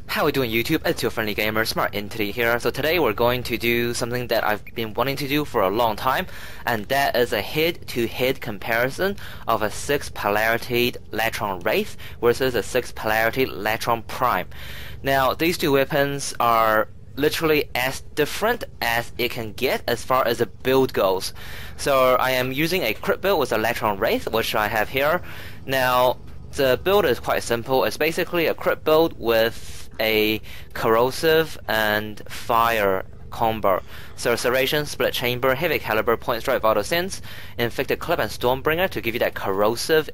How we doing YouTube? It's your friendly gamer, SmartEntity here. So today we're going to do something that I've been wanting to do for a long time, and that is a head-to-head comparison of a 6 Polarity Latron Wraith versus a 6 Polarity Latron Prime. Now these two weapons are literally as different as it can get as far as the build goes. So I am using a crit build with a Latron Wraith, which I have here. Now the build is quite simple. It's basically a crit build with a corrosive and fire combo. So serration, split chamber, heavy caliber, point strike, vital sense, inflicted clip and stormbringer to give you that corrosive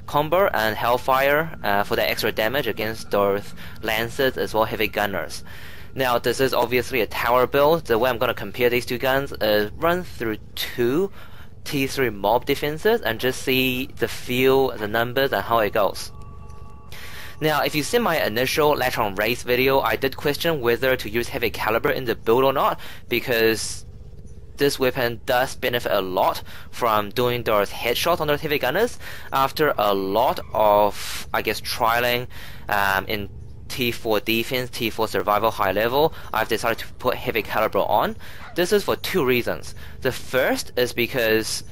combo, and hellfire for that extra damage against those lancers as well heavy gunners. Now this is obviously a tower build. The way I'm going to compare these two guns is run through two T3 mob defenses and just see the feel, the numbers, and how it goes. Now, if you've seen my initial Latron Wraith video, I did question whether to use heavy caliber in the build or not, because this weapon does benefit a lot from doing those headshots on those heavy gunners. After a lot of, I guess, trialing in T4 defense, T4 survival high level, I've decided to put heavy caliber on. This is for two reasons. The first is because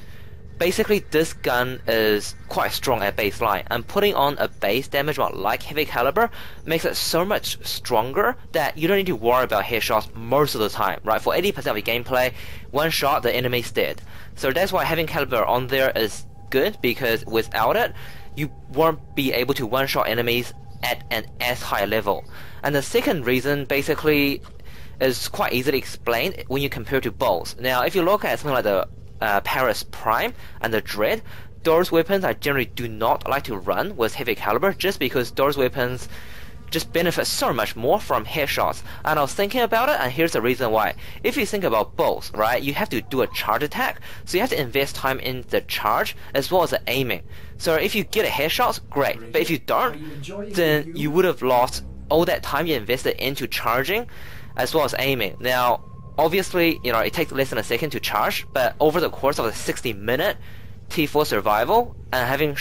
basically this gun is quite strong at baseline, and putting on a base damage mod like heavy caliber makes it so much stronger that you don't need to worry about headshots most of the time, right? For 80% of your gameplay, one shot the enemy's dead. So that's why having caliber on there is good, because without it you won't be able to one-shot enemies at an as high level. And the second reason basically is quite easily explained when you compare to bows. Now if you look at something like the Paris Prime and the Dread, those weapons I generally do not like to run with heavy caliber, just because those weapons just benefit so much more from headshots. And I was thinking about it, and here's the reason why. If you think about bows, right, you have to do a charge attack, so you have to invest time in the charge as well as the aiming. So if you get a headshot, great, but if you don't, then you would have lost all that time you invested into charging as well as aiming. Now obviously, it takes less than a second to charge, but over the course of a 60-minute T4 survival, and having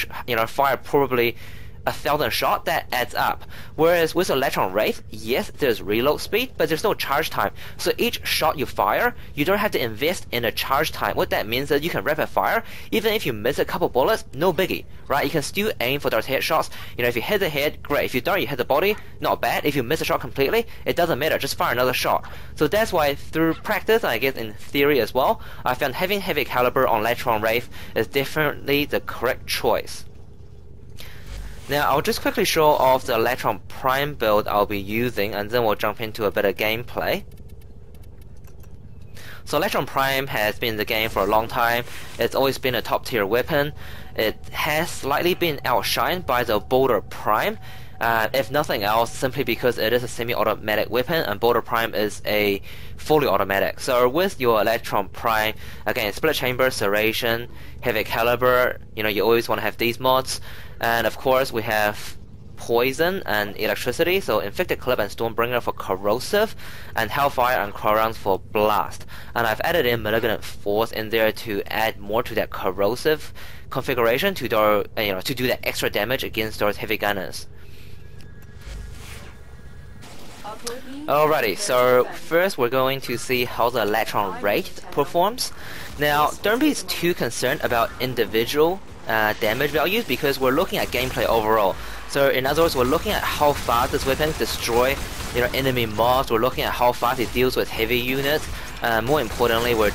fired probably 1,000 shots, that adds up. Whereas with a Latron Wraith, yes, there's reload speed, but there's no charge time. So each shot you fire, you don't have to invest in a charge time. What that means is you can rapid fire, even if you miss a couple bullets, no biggie, right? You can still aim for those headshots. If you hit the head, great. If you don't, you hit the body, not bad. If you miss a shot completely, it doesn't matter, just fire another shot. So that's why through practice, and I guess in theory as well, I found having heavy caliber on Latron Wraith is definitely the correct choice. Now I'll just quickly show off the Latron Prime build I'll be using, and then we'll jump into a bit of gameplay. So Latron Prime has been in the game for a long time. It's always been a top tier weapon. It has slightly been outshined by the Boulder Prime, if nothing else simply because it is a semi-automatic weapon and Boulder Prime is a fully automatic. So with your Latron Prime, again, split chamber, serration, heavy caliber, you always want to have these mods. And of course we have poison and electricity, so inflicted clip and stormbringer for corrosive, and hellfire and crowns for blast. And I've added in malignant force in there to add more to that corrosive configuration to do that extra damage against those heavy gunners. Alrighty, so first we're going to see how the Latron Wraith performs. Now don't be too concerned about individual damage values, because we're looking at gameplay overall. So in other words, we're looking at how fast this weapon destroy enemy mobs. We're looking at how fast it deals with heavy units. More importantly, we're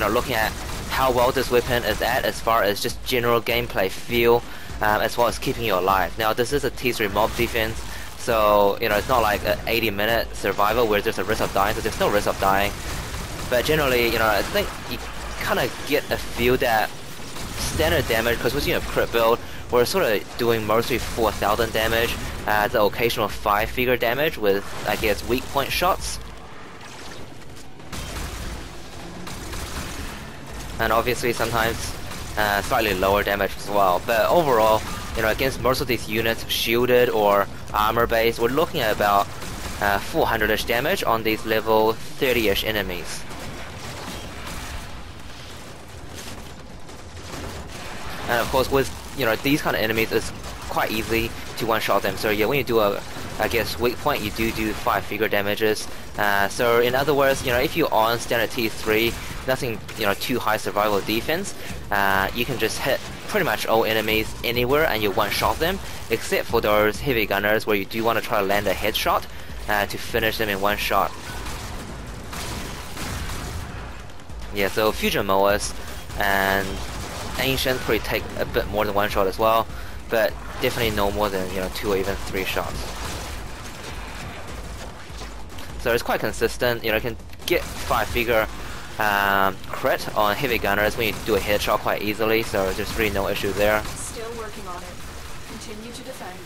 looking at how well this weapon is at as far as just general gameplay feel, as well as keeping you alive. Now this is a T3 mob defense, so it's not like an 80-minute survival where there's a risk of dying. So there's no risk of dying. But generally, I think you kind of get a feel that standard damage, because we're using a crit build, we're sort of doing mostly 4,000 damage, the occasional 5-figure damage with, I guess, weak point shots. And obviously sometimes slightly lower damage as well. But overall, against most of these units, shielded or armor based, we're looking at about 400-ish damage on these level 30-ish enemies. And of course with these kind of enemies, it's quite easy to one-shot them. So yeah, when you do a I guess weak point, you do 5-figure damages. So in other words, if you're on standard T3, nothing too high survival defense, you can just hit pretty much all enemies anywhere and you one-shot them, except for those heavy gunners where you do want to try to land a headshot to finish them in one shot. Yeah, so Fusion Mowers and Ancient probably take a bit more than one shot as well, but definitely no more than 2 or even 3 shots. So it's quite consistent. You can get 5-figure crit on heavy gunners when you do a headshot quite easily, so there's really no issue there. Still working on it. Continue to defend.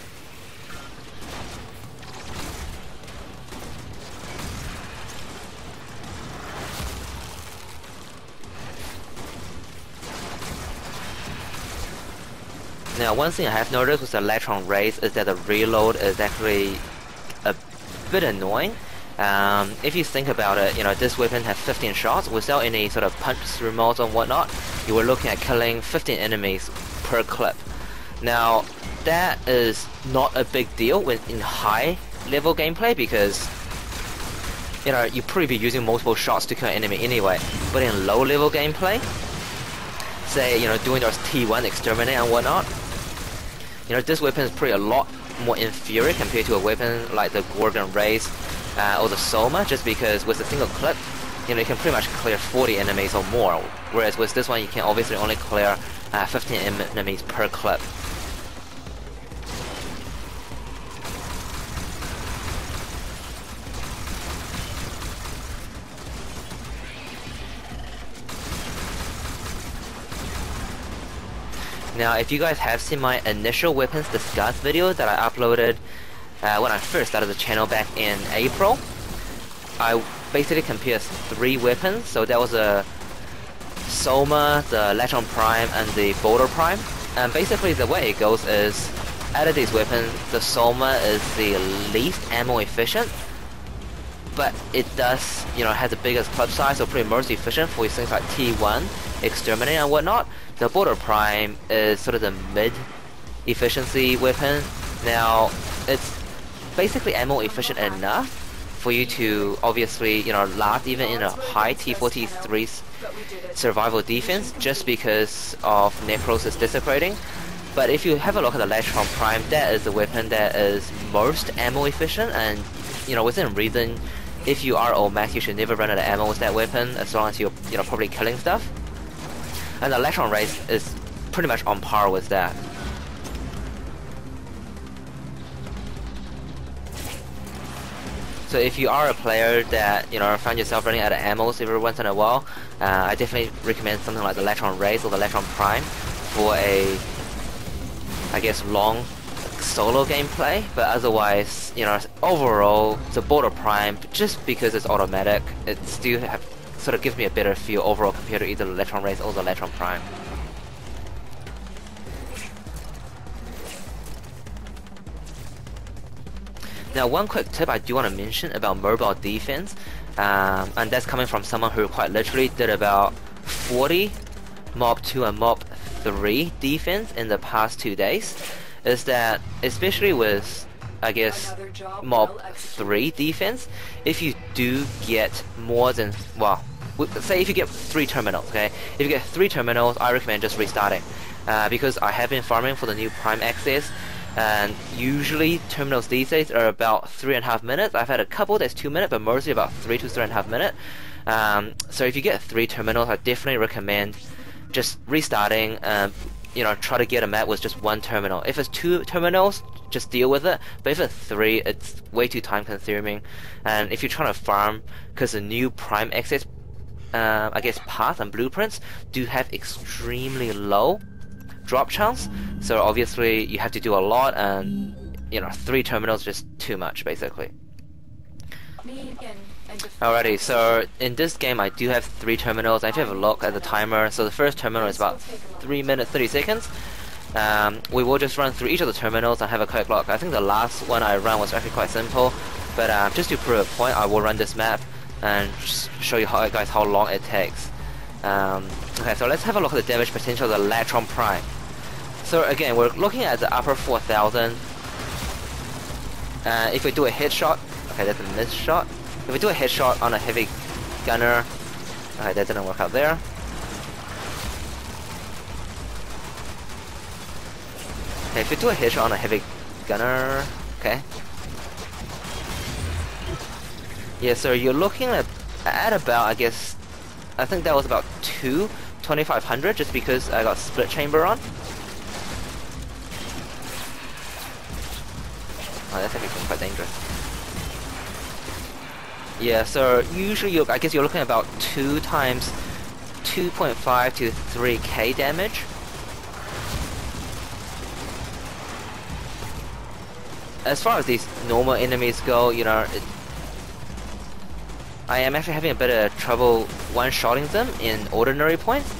Now, one thing I have noticed with the Latron Wraith is that the reload is actually a bit annoying. If you think about it, this weapon has 15 shots without any sort of punch-through modes and whatnot. You were looking at killing 15 enemies per clip. Now, that is not a big deal in high-level gameplay because you probably be using multiple shots to kill an enemy anyway. But in low-level gameplay, say doing those T1 exterminate and whatnot, this weapon is pretty a lot more inferior compared to a weapon like the Gorgon Wraith or the Soma, just because with a single clip, you can pretty much clear 40 enemies or more, whereas with this one you can obviously only clear 15 enemies per clip. Now, if you guys have seen my initial weapons discuss video that I uploaded when I first started the channel back in April, I basically compared 3 weapons. So that was a Soma, the Latron Prime, and the Boulder Prime. And basically the way it goes is, out of these weapons, the Soma is the least ammo efficient, but it does, have the biggest clip size, so pretty most efficient for things like T1, Exterminate and whatnot. The Boulder Prime is sort of the mid-efficiency weapon. Now, it's basically ammo efficient enough for you to obviously, last even in a high T4, T3 survival defense, just because of necrosis desecrating. But if you have a look at the Latron Prime, that is the weapon that is most ammo efficient, and within reason, if you are old-max, you should never run out of ammo with that weapon, as long as you're probably killing stuff. And the Latron Wraith is pretty much on par with that. So if you are a player that find yourself running out of ammo every once in a while, I definitely recommend something like the Latron Wraith or the Latron Prime for a, I guess, long solo gameplay. But otherwise, overall, the Boulder Prime, just because it's automatic, it still sort of gives me a better feel overall compared to either the Latron Wraith or the Latron Prime. Now, one quick tip I do want to mention about mobile defense, and that's coming from someone who quite literally did about 40 Mob 2 and Mob 3 defense in the past 2 days, is that especially with, I guess, Mob 3 defense, if you do get more than, well, say if you get 3 terminals, okay? If you get 3 terminals, I recommend just restarting, because I have been farming for the new Prime access, and usually terminals these days are about 3.5 minutes. I've had a couple that's 2 minutes, but mostly about 3 to 3.5 minutes. So if you get 3 terminals, I definitely recommend just restarting. Try to get a map with just 1 terminal. If it's 2 terminals, just deal with it. But if it's 3, it's way too time consuming. And if you're trying to farm, because the new Prime access, I guess, paths and blueprints do have extremely low drop chance, so obviously you have to do a lot, and 3 terminals is just too much basically. Alrighty, so in this game I do have 3 terminals. If you have a look at the timer, so the first terminal is about 3 minutes 30 seconds. We will just run through each of the terminals and have a quick look. I think the last one I ran was actually quite simple, but just to prove a point, I will run this map and just show you guys how long it takes. Okay, so let's have a look at the damage potential of the Latron Prime. So again, we're looking at the upper 4000, If we do a headshot, okay, that's a missed shot. If we do a headshot on a heavy gunner, okay, that didn't work out there. Okay, if we do a headshot on a heavy gunner, okay. Yeah, so you're looking at about, I guess, I think that was about 2,500 just because I got split chamber on. Oh, that's actually quite dangerous. Yeah, so usually I guess you're looking at about 2 times 2.5 to 3k damage. As far as these normal enemies go, you know, I am actually having a bit of trouble one-shotting them in ordinary points.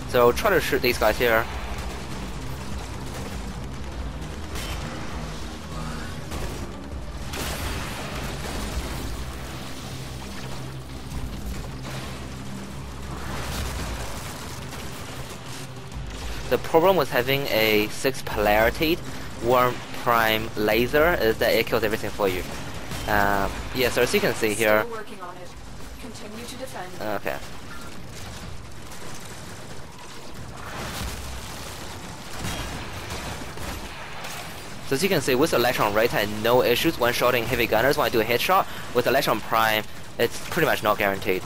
So try to shoot these guys here. The problem with having a 6 Polarity Latron Prime laser is that it kills everything for you. Yeah, so as you can see here. Still working on it. Continue to defend. Okay. So as you can see, with the Latron Wraith, I had no issues one-shotting heavy gunners when I do a headshot. With the Latron Prime, it's pretty much not guaranteed.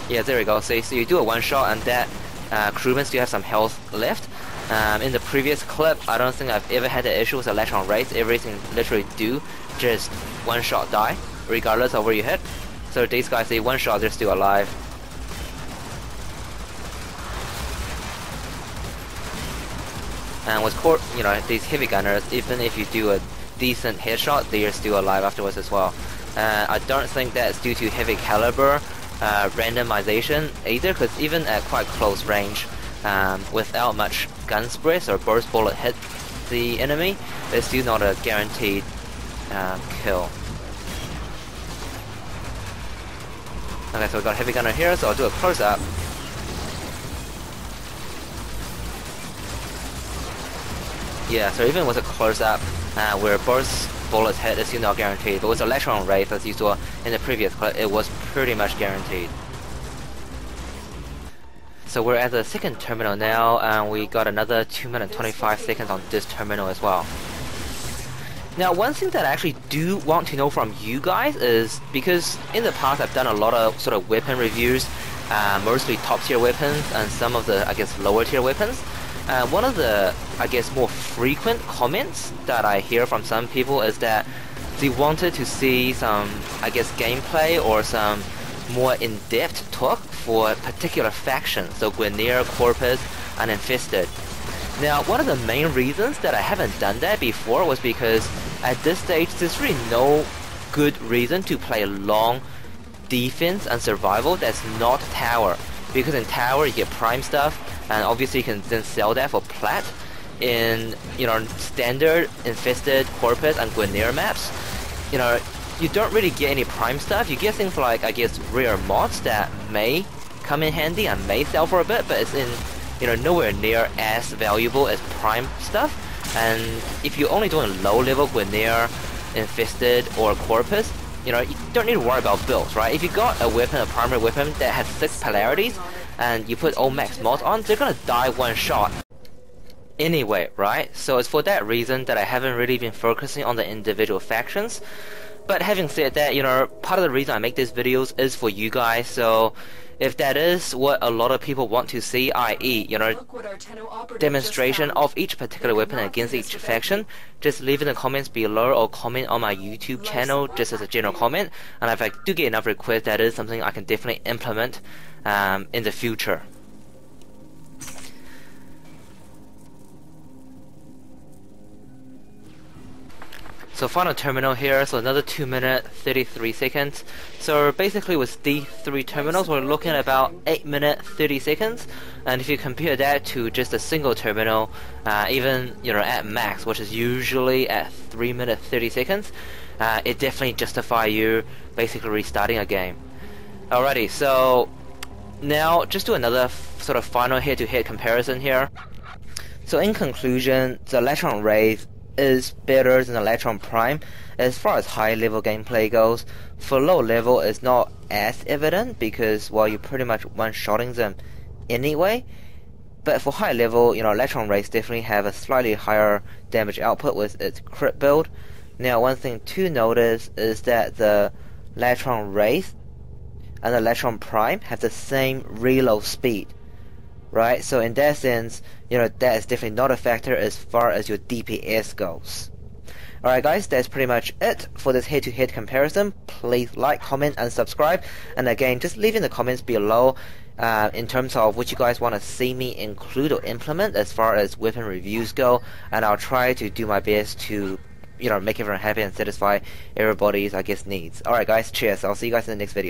Yeah, there we go. So you do a one-shot and that crewman still have some health left. In the previous clip, I don't think I've ever had an issue with a Latron Wraith. Everything literally do just one-shot die, regardless of where you hit. So these guys, they one-shot, they're still alive. And with these heavy gunners, even if you do a decent headshot, they are still alive afterwards as well. I don't think that's due to heavy caliber randomization either, because even at quite close range, without much gun spreads or burst bullet hit the enemy, it's still not a guaranteed kill. Okay, so we got a heavy gunner here, so I'll do a close up. Yeah, so even with a close up, where burst bullets hit, it's still not guaranteed. But with the Latron Wraith, as you saw in the previous clip, it was pretty much guaranteed. So we're at the second terminal now, and we got another 2 minutes 25 seconds on this terminal as well. Now, one thing that I actually do want to know from you guys is, because in the past I've done a lot of sort of weapon reviews, mostly top tier weapons and some of the, I guess, lower tier weapons. One of the, I guess, more frequent comments that I hear from some people is that they wanted to see some, I guess, gameplay or some more in-depth talk for particular factions, so Guernier, Corpus, and Infested. Now, one of the main reasons that I haven't done that before was because at this stage there's really no good reason to play long defense and survival that's not tower, because in tower you get prime stuff, and obviously you can then sell that for plat. In standard, Infested, Corpus, and Guernier maps, you don't really get any prime stuff. You get things like, I guess, rare mods that may come in handy and may sell for a bit, but it's in nowhere near as valuable as prime stuff. And if you're only doing low level Guernier, Infested, or Corpus, you don't need to worry about builds, right? If you got a weapon, a primary weapon that has 6 polarities, and you put all max mods on, they're gonna die one shot anyway, right? So it's for that reason that I haven't really been focusing on the individual factions. But having said that, part of the reason I make these videos is for you guys. So if that is what a lot of people want to see, i.e., demonstration of each particular weapon against each faction, just leave in the comments below or comment on my YouTube channel just as a general comment. And if I do get enough requests, that is something I can definitely implement in the future. So final terminal here, so another 2 minutes 33 seconds. So basically with these 3 terminals, we're looking at about 8 minutes 30 seconds. And if you compare that to just a single terminal, even at max, which is usually at 3 minutes 30 seconds, it definitely justifies you basically restarting a game. Alrighty, so Now, just do another sort of final head-to-head comparison here. So in conclusion, the Latron Wraith is better than the Latron Prime as far as high level gameplay goes. For low level, it's not as evident because, well, you're pretty much one-shotting them anyway. But for high level, Latron Wraith definitely have a slightly higher damage output with its crit build. Now, one thing to notice is that the Latron Wraith and the Latron Prime have the same reload speed, right? So in that sense, that is definitely not a factor as far as your DPS goes. Alright guys, that's pretty much it for this head-to-head comparison. Please like, comment, and subscribe. And again, just leave in the comments below in terms of what you guys want to see me include or implement as far as weapon reviews go. And I'll try to do my best to, make everyone happy and satisfy everybody's, needs. Alright guys, cheers. I'll see you guys in the next video.